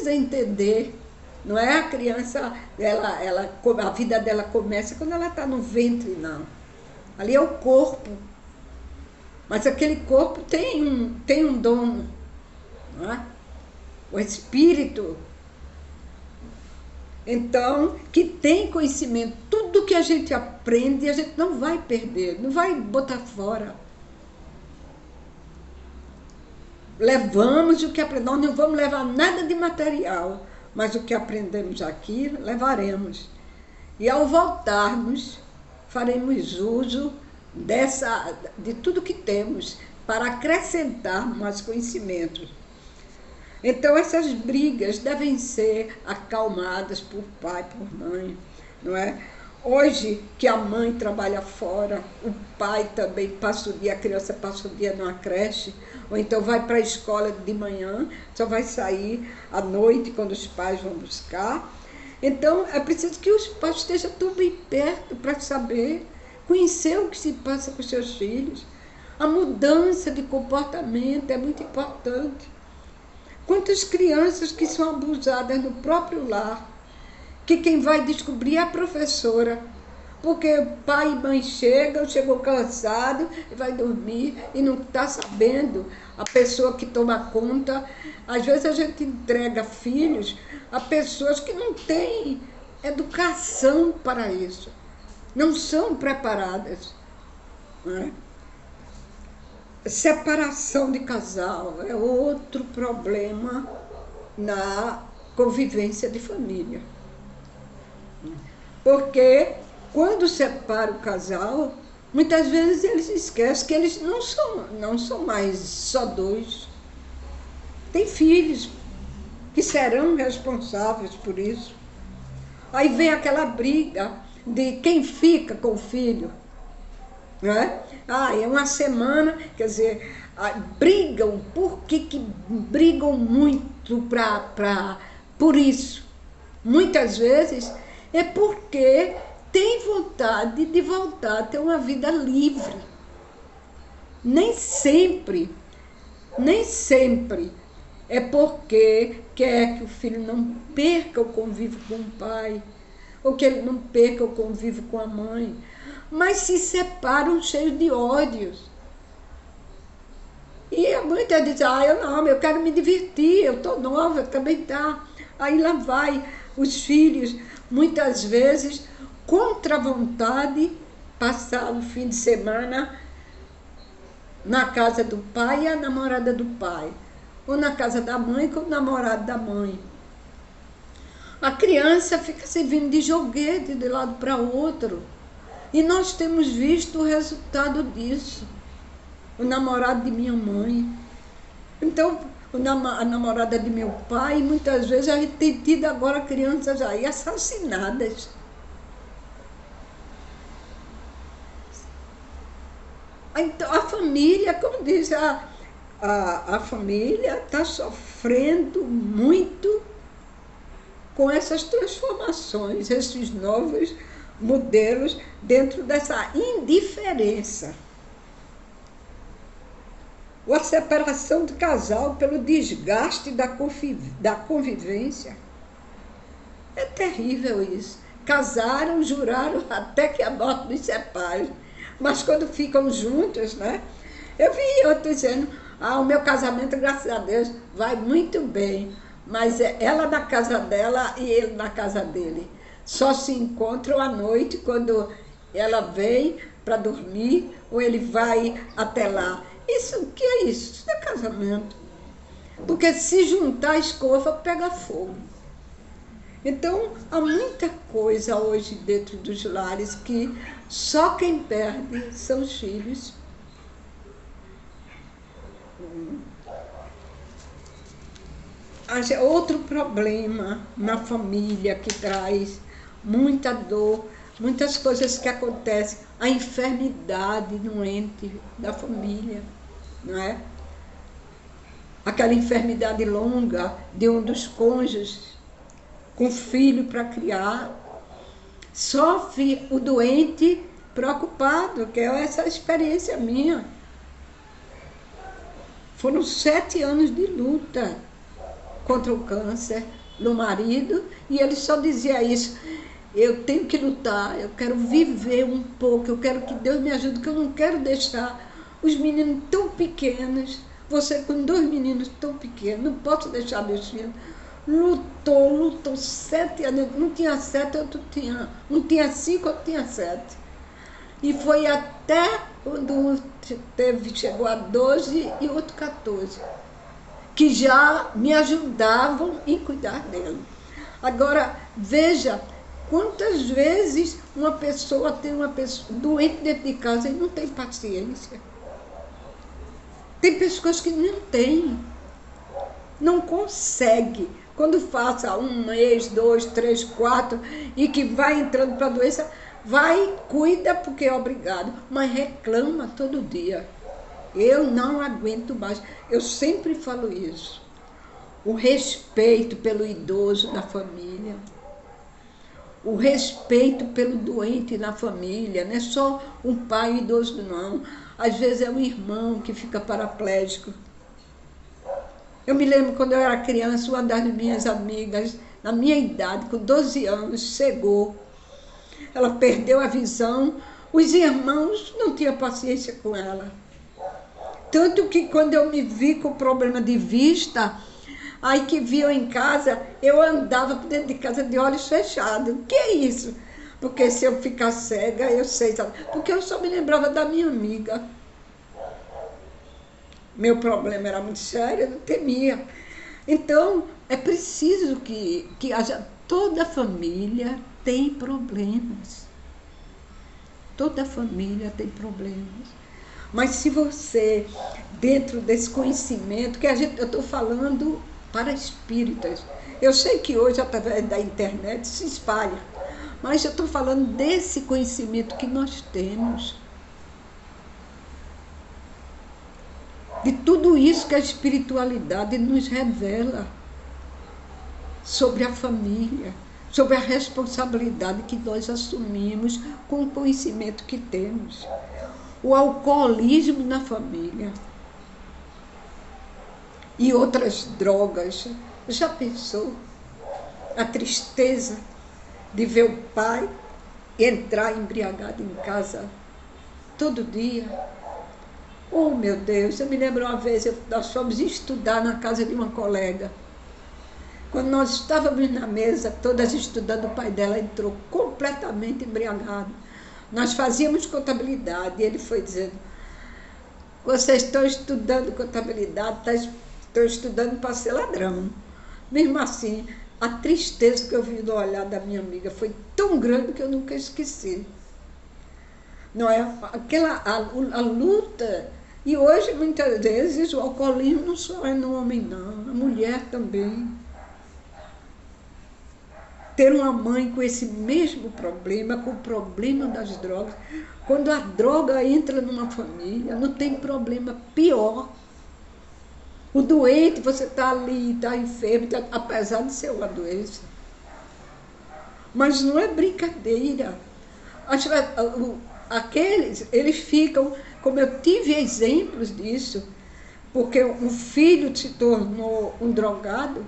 precisa entender, não é a criança, a vida dela começa quando ela está no ventre, não. Ali é o corpo, mas aquele corpo tem um dono, não é? O espírito. Então, que tem conhecimento, tudo que a gente aprende, a gente não vai perder, não vai botar fora. Levamos o que aprendemos, nós não vamos levar nada de material, mas o que aprendemos aqui, levaremos. E ao voltarmos, faremos uso de tudo que temos para acrescentar mais conhecimentos. Então essas brigas devem ser acalmadas por pai, por mãe, não é? Hoje que a mãe trabalha fora, o pai também passa o dia, a criança passa o dia numa creche, ou então vai para a escola de manhã, só vai sair à noite quando os pais vão buscar. Então é preciso que os pais estejam tudo bem perto para saber, conhecer o que se passa com os seus filhos. A mudança de comportamento é muito importante. Quantas crianças que são abusadas no próprio lar, que quem vai descobrir é a professora, porque pai e mãe chegou cansado e vai dormir e não está sabendo a pessoa que toma conta. Às vezes a gente entrega filhos a pessoas que não têm educação para isso, não são preparadas, não é? Separação de casal é outro problema na convivência de família. Porque quando separa o casal, muitas vezes eles esquecem que eles não são mais só dois. Tem filhos que serão responsáveis por isso. Aí vem aquela briga de quem fica com o filho. Não é? É uma semana, quer dizer, brigam, por que brigam muito por isso? Muitas vezes é porque tem vontade de voltar a ter uma vida livre. Nem sempre é porque quer que o filho não perca o convívio com o pai, ou que ele não perca o convívio com a mãe, mas se separam cheios de ódios. E a mãe até diz, eu quero me divertir, eu estou nova, também tá. Aí lá vai os filhos, muitas vezes, contra a vontade, passar o fim de semana na casa do pai e a namorada do pai, ou na casa da mãe com o namorado da mãe. A criança fica servindo de joguete de lado para outro. E nós temos visto o resultado disso. O namorado de minha mãe. Então, a namorada de meu pai, muitas vezes a gente tem tido agora crianças aí assassinadas. Então, a família, como diz, a família está sofrendo muito com essas transformações, esses novos modelos dentro dessa indiferença. A separação do casal pelo desgaste da convivência. É terrível isso. Casaram, juraram até que a morte nos separe. Mas quando ficam juntos, né? Eu vi outro dizendo, o meu casamento, graças a Deus, vai muito bem. Mas é ela na casa dela e ele na casa dele. Só se encontram à noite quando ela vem para dormir ou ele vai até lá. Isso, o que é isso? Isso é casamento. Porque se juntar a escova, pega fogo. Então, há muita coisa hoje dentro dos lares que só quem perde são os filhos. Outro problema na família que traz muita dor, muitas coisas que acontecem, a enfermidade no ente da família, não é? Aquela enfermidade longa de um dos cônjuges, com filho para criar, sofre o doente preocupado, que é essa experiência minha. Foram 7 anos de luta contra o câncer no marido, e ele só dizia isso: eu tenho que lutar, eu quero viver um pouco, eu quero que Deus me ajude, que eu não quero deixar os meninos tão pequenos, você com 2 meninos tão pequenos, não posso deixar meus filhos. Lutou 7 anos, não tinha 7, outro tinha, um tinha 5, outro tinha 7. E foi até quando chegou a 12 e outro 14, que já me ajudavam em cuidar dele. Agora, veja, quantas vezes uma pessoa tem uma pessoa doente dentro de casa e não tem paciência. Tem pessoas que não têm, não consegue. Quando passa 1 mês, 2, 3, 4, e que vai entrando para a doença, vai, cuida porque é obrigado, mas reclama todo dia. Eu não aguento mais. Eu sempre falo isso. O respeito pelo idoso na família. O respeito pelo doente na família. Não é só um pai idoso, não. Às vezes é um irmão que fica paraplégico. Eu me lembro quando eu era criança, uma das minhas amigas, na minha idade, com 12 anos, cegou. Ela perdeu a visão. Os irmãos não tinham paciência com ela. Tanto que quando eu me vi com problema de vista, aí que viam em casa, eu andava por dentro de casa de olhos fechados. O que é isso? Porque se eu ficar cega, eu sei, sabe? Porque eu só me lembrava da minha amiga. Meu problema era muito sério, eu não temia. Então, é preciso que haja... Toda família tem problemas. Toda família tem problemas. Mas se você, dentro desse conhecimento, que eu estou falando para espíritas, eu sei que hoje, através da internet, se espalha, mas eu estou falando desse conhecimento que nós temos, de tudo isso que a espiritualidade nos revela sobre a família, sobre a responsabilidade que nós assumimos com o conhecimento que temos. O alcoolismo na família e outras drogas. Já pensou? A tristeza de ver o pai entrar embriagado em casa todo dia. Oh, meu Deus, eu me lembro uma vez, nós fomos estudar na casa de uma colega. Quando nós estávamos na mesa, todas estudando, o pai dela entrou completamente embriagado. Nós fazíamos contabilidade e ele foi dizendo: vocês estão estudando contabilidade, estão estudando para ser ladrão. Mesmo assim, a tristeza que eu vi no olhar da minha amiga foi tão grande que eu nunca esqueci. Não é? A luta. E hoje, muitas vezes, o alcoolismo não só é no homem, não. A mulher também. Ter uma mãe com esse mesmo problema, com o problema das drogas. Quando a droga entra numa família, não tem problema pior. O doente, você está ali, está enfermo, apesar de ser uma doença. Mas não é brincadeira. Aqueles, eles ficam, como eu tive exemplos disso, porque um filho se tornou um drogado,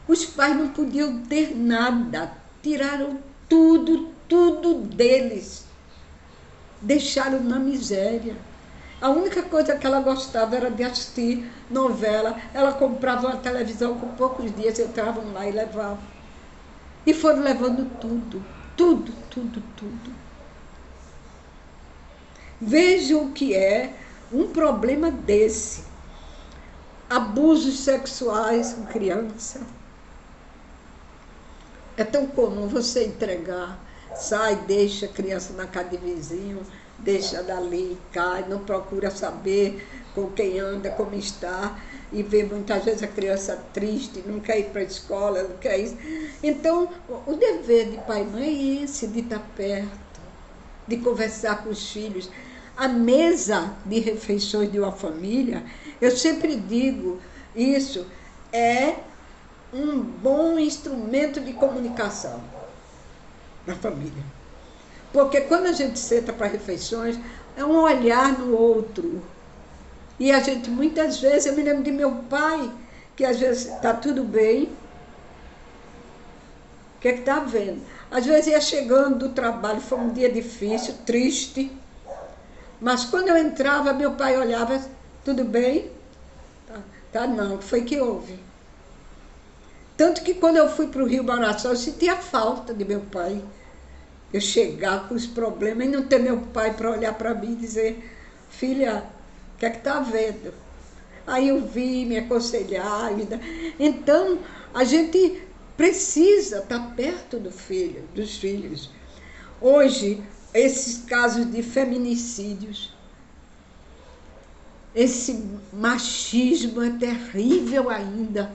os pais não podiam ter nada, tiraram tudo deles, deixaram na miséria. A única coisa que ela gostava era de assistir novela, ela comprava uma televisão, com poucos dias entravam lá e levavam. E foram levando tudo. Vejam o que é um problema desse. Abusos sexuais com criança. É tão comum você entregar, sai, deixa a criança na casa de vizinho, deixa dali, cai, não procura saber com quem anda, como está, e vê muitas vezes a criança triste, não quer ir para a escola, não quer isso. Então, o dever de pai e mãe é esse, de estar perto, de conversar com os filhos. A mesa de refeições de uma família, eu sempre digo isso, é um bom instrumento de comunicação na família. Porque quando a gente senta para refeições, é um olhar no outro. E a gente, muitas vezes, eu me lembro de meu pai, que às vezes está tudo bem. O que é que está vendo? Às vezes ia chegando do trabalho, foi um dia difícil, triste. Mas quando eu entrava, meu pai olhava, tudo bem? Tá não, o que foi que houve? Tanto que quando eu fui para o Rio Baraçá, eu sentia falta de meu pai. Eu chegar com os problemas e não ter meu pai para olhar para mim e dizer, filha, o que é que está vendo? Aí eu vi, me aconselhar. Então, a gente precisa estar perto do filho, dos filhos. Hoje, esses casos de feminicídios, esse machismo é terrível ainda.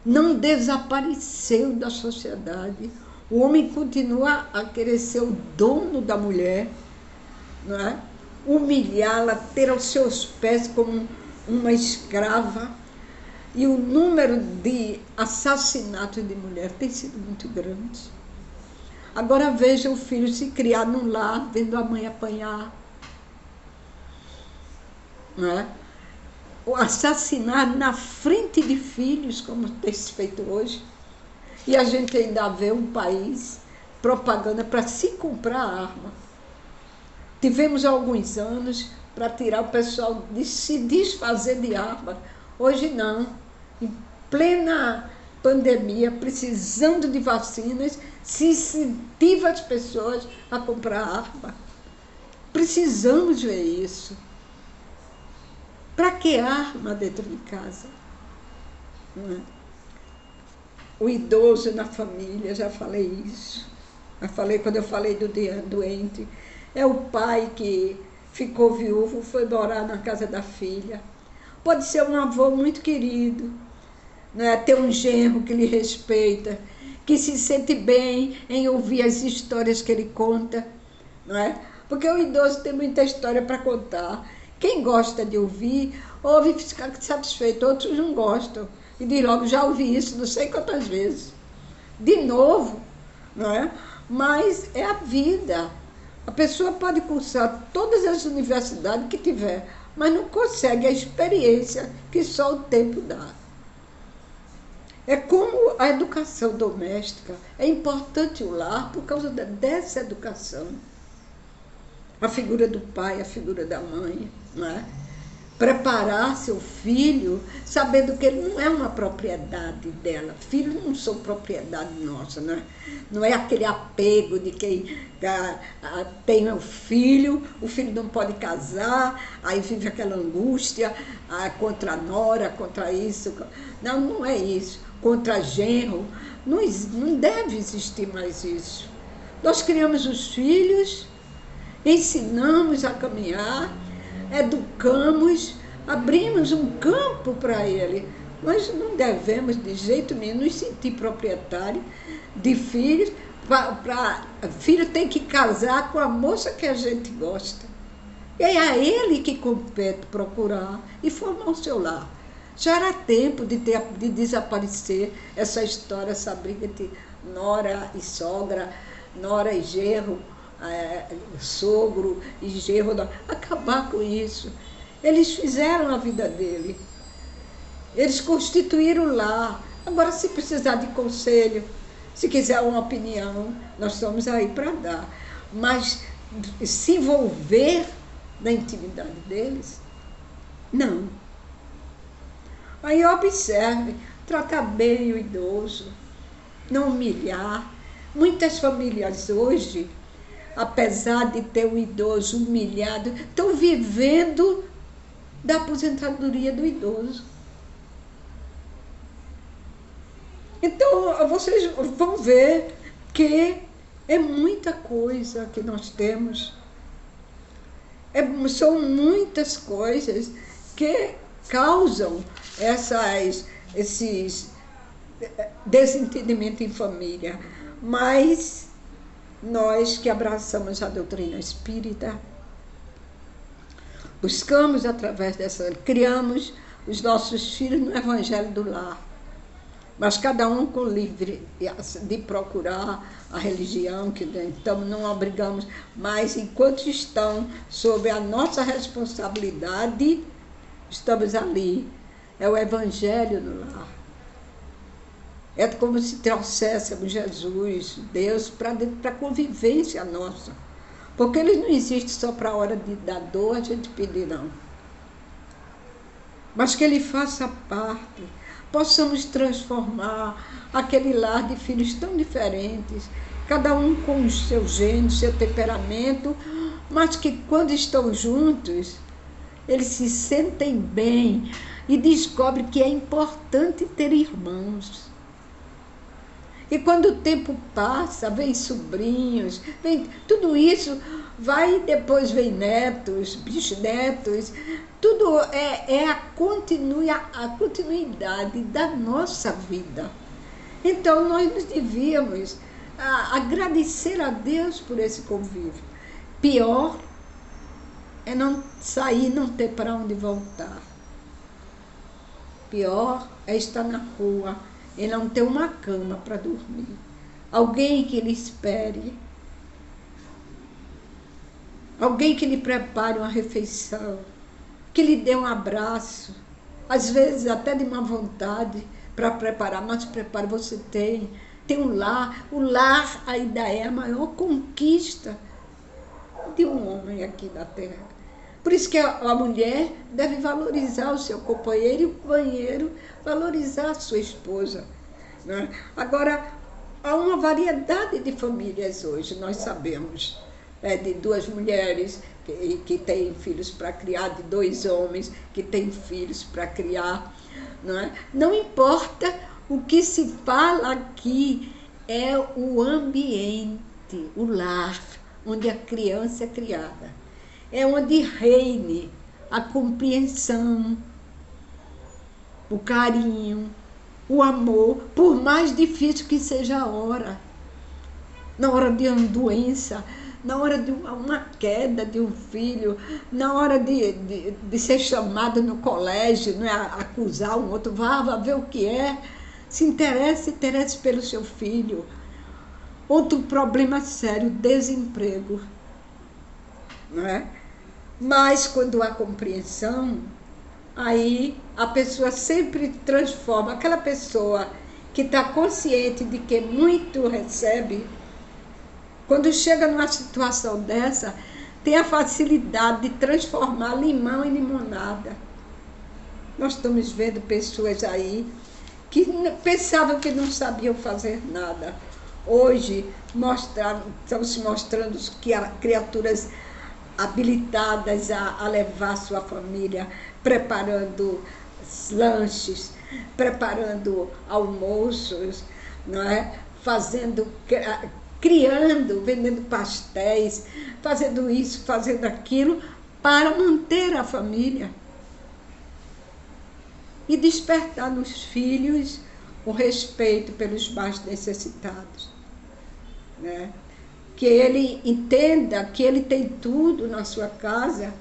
Não desapareceu da sociedade. O homem continua a querer ser o dono da mulher, não é? Humilhá-la, ter aos seus pés como uma escrava. E o número de assassinatos de mulher tem sido muito grande. Agora veja o filho se criar num lar, vendo a mãe apanhar. Não é? O assassinar na frente de filhos, como tem se feito hoje. E a gente ainda vê um país propaganda para se comprar arma. Tivemos alguns anos para tirar o pessoal de se desfazer de arma. Hoje não. Em plena pandemia, precisando de vacinas, se incentiva as pessoas a comprar arma. Precisamos ver isso. Para que arma dentro de casa? O idoso na família, já falei isso. Já falei quando eu falei do doente. É o pai que ficou viúvo, foi morar na casa da filha. Pode ser um avô muito querido, né? Ter um genro que lhe respeita, que se sente bem em ouvir as histórias que ele conta, não é? Porque o idoso tem muita história para contar. Quem gosta de ouvir, ouve e fica satisfeito, outros não gostam. E diz logo, já ouvi isso não sei quantas vezes. De novo, não é? Mas é a vida. A pessoa pode cursar todas as universidades que tiver, mas não consegue a experiência que só o tempo dá. É como a educação doméstica. É importante o lar por causa dessa educação. A figura do pai, a figura da mãe, não é? Preparar seu filho, sabendo que ele não é uma propriedade dela. Filhos não são propriedade nossa, né? Não é aquele apego de quem tem o filho não pode casar, aí vive aquela angústia contra a nora, contra isso. Não, não é isso. Contra genro. Não deve existir mais isso. Nós criamos os filhos, ensinamos a caminhar, educamos, abrimos um campo para ele. Nós não devemos de jeito nenhum nos sentir proprietários de filhos. Filho tem que casar com a moça que a gente gosta. E é a ele que compete procurar e formar o seu lar. Já era tempo de desaparecer essa história, essa briga entre nora e sogra, nora e genro, sogro e genro. Acabar com isso. Eles fizeram a vida dele. Eles constituíram o lar. Agora, se precisar de conselho, se quiser uma opinião, nós estamos aí para dar. Mas se envolver na intimidade deles, não. Aí observe, tratar bem o idoso, não humilhar. Muitas famílias hoje, apesar de ter o idoso humilhado, estão vivendo da aposentadoria do idoso. Então, vocês vão ver que é muita coisa que nós temos. São muitas coisas que causam esses desentendimentos em família. Mas nós que abraçamos a doutrina espírita, buscamos através dessa, criamos os nossos filhos no evangelho do lar. Mas cada um com livre de procurar a religião, que então não obrigamos, mas enquanto estão sob a nossa responsabilidade, estamos ali É o Evangelho no lar. É como se trouxéssemos Jesus, Deus, para a convivência nossa. Porque ele não existe só para a hora da dor a gente pedir, não. Mas que ele faça parte, possamos transformar aquele lar de filhos tão diferentes, cada um com o seu gênio, seu temperamento, mas que quando estão juntos, eles se sentem bem e descobrem que é importante ter irmãos. E quando o tempo passa, vem sobrinhos, vem tudo isso, depois vem netos, bisnetos, tudo é a continuidade da nossa vida. Então nós devíamos agradecer a Deus por esse convívio. Pior é não sair, não ter para onde voltar. Pior é estar na rua e não ter uma cama para dormir. Alguém que lhe espere. Alguém que lhe prepare uma refeição. Que lhe dê um abraço. Às vezes até de má vontade para preparar, mas preparo você tem. Tem um lar. O lar ainda é a maior conquista de um homem aqui na Terra. Por isso que a mulher deve valorizar o seu companheiro e o companheiro valorizar a sua esposa. Né? Agora, há uma variedade de famílias hoje, nós sabemos, de duas mulheres que têm filhos para criar, de dois homens que têm filhos para criar. Não importa o que se fala aqui, é o ambiente, o lar, onde a criança é criada. É onde reine a compreensão, o carinho, o amor, por mais difícil que seja a hora. Na hora de uma doença, na hora de uma queda de um filho, na hora de ser chamado no colégio, acusar um outro, vá ver o que é. Se interesse pelo seu filho. Outro problema sério, desemprego. Não é? Mas quando há compreensão, aí a pessoa sempre transforma. Aquela pessoa que está consciente de que muito recebe, quando chega numa situação dessa, tem a facilidade de transformar limão em limonada. Nós estamos vendo pessoas aí que pensavam que não sabiam fazer nada. Hoje estão se mostrando que criaturas habilitadas a levar sua família, preparando lanches, preparando almoços, não é? Criando, vendendo pastéis, fazendo isso, fazendo aquilo, para manter a família. E despertar nos filhos o respeito pelos mais necessitados. Né? Que ele entenda que ele tem tudo na sua casa,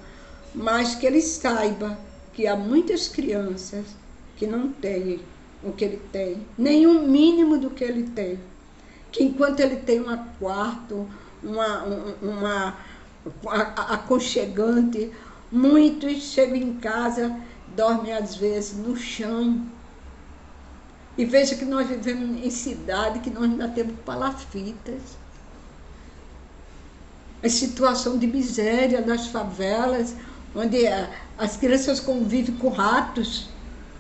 mas que ele saiba que há muitas crianças que não têm o que ele tem, nem o mínimo do que ele tem. Que enquanto ele tem um quarto, uma aconchegante, muitos chegam em casa, dormem às vezes no chão. E veja que nós vivemos em cidade que nós ainda temos palafitas. A situação de miséria nas favelas, onde as crianças convivem com ratos,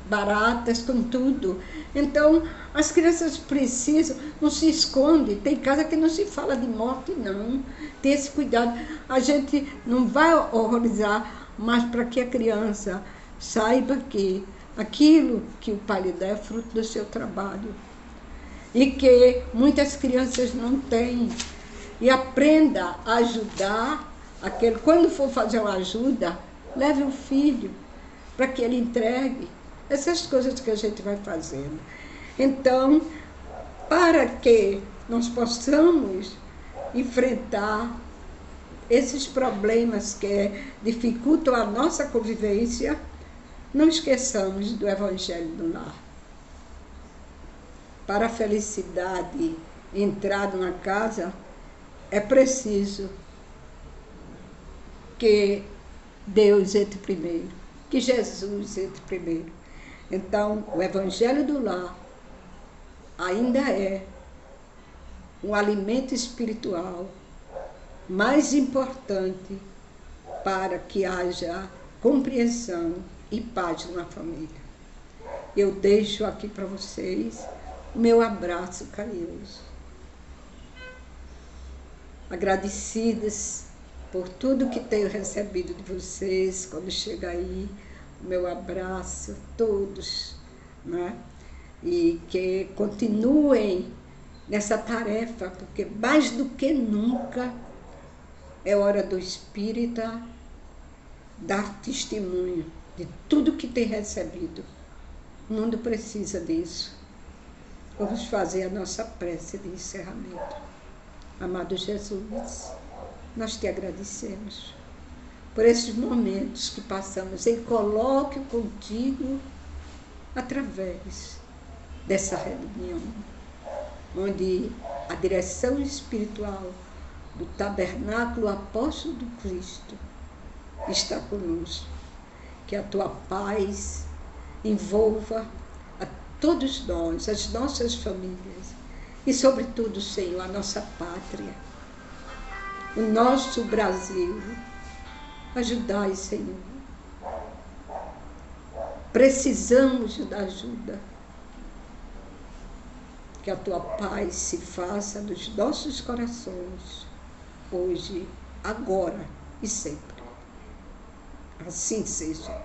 baratas, com tudo. Então, as crianças precisam, não se esconde. Tem casa que não se fala de morte, não. Tem esse cuidado. A gente não vai horrorizar, mas para que a criança saiba que aquilo que o pai lhe dá é fruto do seu trabalho. E que muitas crianças não têm. E aprenda a ajudar aquele. Quando for fazer uma ajuda, leve o filho para que ele entregue. Essas coisas que a gente vai fazendo. Então, para que nós possamos enfrentar esses problemas que dificultam a nossa convivência, não esqueçamos do Evangelho do lar. Para a felicidade entrar numa casa, é preciso que Deus entre primeiro, que Jesus entre primeiro. Então, o Evangelho do Lar ainda é um alimento espiritual mais importante para que haja compreensão e paz na família. Eu deixo aqui para vocês o meu abraço carinhoso. Agradecidas por tudo que tenho recebido de vocês, quando chega aí, o meu abraço, todos, né? E que continuem nessa tarefa, porque mais do que nunca é hora do espírita dar testemunho de tudo que tem recebido. O mundo precisa disso. Vamos fazer a nossa prece de encerramento. Amado Jesus, nós te agradecemos por esses momentos que passamos em colóquio contigo através dessa reunião, onde a direção espiritual do Tabernáculo Apóstolo do Cristo está conosco. Que a tua paz envolva a todos nós, as nossas famílias e, sobretudo, Senhor, a nossa pátria, o nosso Brasil. Ajudai, Senhor. Precisamos da ajuda. Que a tua paz se faça nos nossos corações, hoje, agora e sempre. Assim seja.